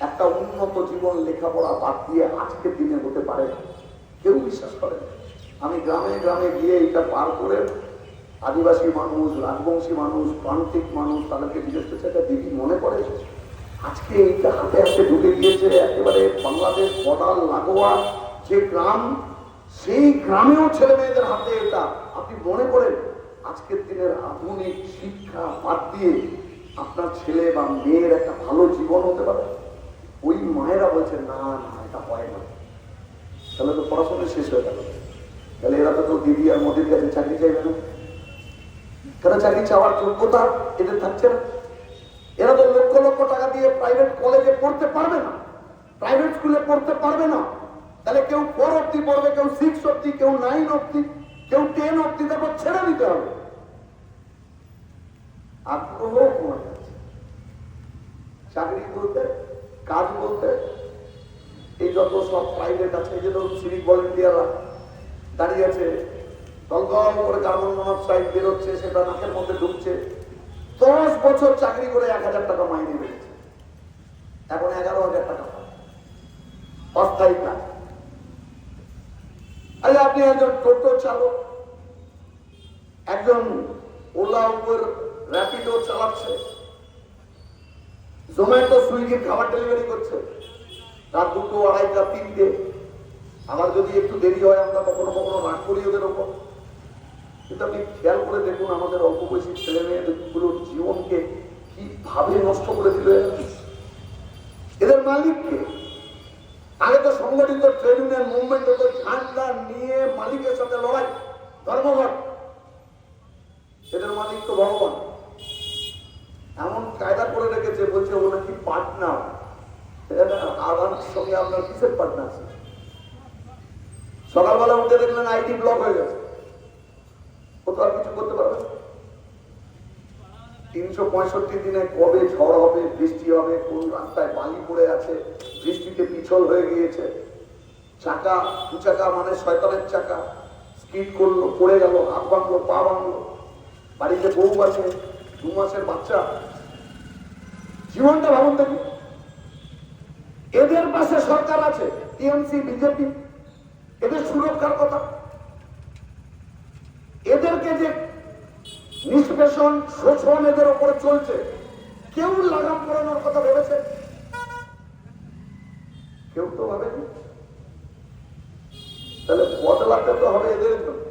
একটা উন্নত জীবন লেখাপড়া বাদ দিয়ে আজকের দিনে হতে পারে? কেউ বিশ্বাস করে না। আমি গ্রামে গ্রামে গিয়ে এটা পার করে আদিবাসী মানুষ, রাজবংশী মানুষ, প্রান্তিক মানুষ তাদেরকে জিজ্ঞেস করছে, একটা দিদি মনে করে আজকে এইটা হাতে হাতে ঢুকে গিয়েছে একেবারে বাংলাদেশ বর্ডার লাগোয়া যে গ্রাম, সেই গ্রামেও ছেলে মেয়েদের হাতে এটা, আপনি মনে করেন আজকের দিনের আধুনিক শিক্ষা বাদ দিয়ে আপনার ছেলে বা মেয়ের একটা ভালো জীবন হতে পারে? ওই মায়েরা বলছে না না, এটা হয় না। তাহলে তো পড়াশোনা শেষ হয়ে গেল। তাহলে এরা তো দিদি আর মোদির কাছে চাকরি চাইবে না। কেন চাকরি চাওয়ার যোগ্যতা এদের থাকছে না? এরা তো লক্ষ লক্ষ টাকা দিয়ে প্রাইভেট কলেজে পড়তে পারবে না, প্রাইভেট স্কুলে পড়তে পারবে না। তাহলে কেউ 4 অব্দি পড়বে, কেউ 6 অব্দি, কেউ 9 অব্দি, কেউ 10 অব্দি, তারপর ছেড়ে দিতে হবে। আগ্রহ কমে যাচ্ছে। চাকরি বলতে, কাজ বলতে এই যত সব প্রাইভেট আছে, এই যে ধরুন সিভিক ভলেন্টিয়াররা দাঁড়িয়ে আছে, দলদল করে কার্বন মনোক্সাইড বেরোচ্ছে, সেটা নাকের মধ্যে ঢুকছে। 10 বছর চাকরি করে 1000 টাকা মাইনে বেড়েছে, এখন 11,000 টাকা অস্থায়ী কাজ। আরে আপনি একজন টোটো চালক, একজন ওলা উবের র্যাপিডো চালাচ্ছে, জোম্যাটো সুইগির খাবার ডেলিভারি করছে, রাত 2টো, 2:30টা, 3টে। আমার যদি একটু দেরি হয় আমরা কখনো কখনো রাগ করি ওদের ওপর। কিন্তু আপনি খেয়াল করে দেখুন আমাদের অল্প বয়সী ছেলে মেয়েগুলোর জীবনকে কিভাবে নষ্ট করে দিল এদের মালিককে। আগে তো সংগঠিত ট্রেড ইউনিয়ন মুভমেন্ট হতো, ঝান্ডা নিয়ে মালিকের সাথে লড়াই, ধর্মঘট। এদের মালিক তো ভগবান, এমন কায়দা করে রেখেছে, বলছে ও নাকি পার্টনার। আমার সঙ্গে আপনার কিসের পার্টনার আছে? সকালবেলা উঠে দেখলেন আইডি ব্লক হয়ে গেছে, ও তো আর কিছু করতে পারবে না। 365 দিনে কবে ঝড় হবে, বৃষ্টি হবে, কোন রাস্তায় বালি পড়ে আছে, বৃষ্টিতে পিছল হয়ে গিয়েছে, চাকা 2 চাকা মানে শয়তানের চাকা, স্কিড করলো, পড়ে গেল, হাত ভাঙলো, পা ভাঙলো, বাড়িতে বউ আছে, 2 মাসের বাচ্চা। জীবনটা ভাবুন দেখি। এদের পাশে সরকার আছে, টিএমসি, বিজেপি, এদের সুরক্ষার কথা। এদেরকে যে নিষ্পেষণ, শোষণ এদের উপরে চলছে, কেউ লাগাম পড়ানোর কথা ভেবেছে? কেউ তো ভাবেনি। তাহলে বদলাতে তো হবে এদের জন্য।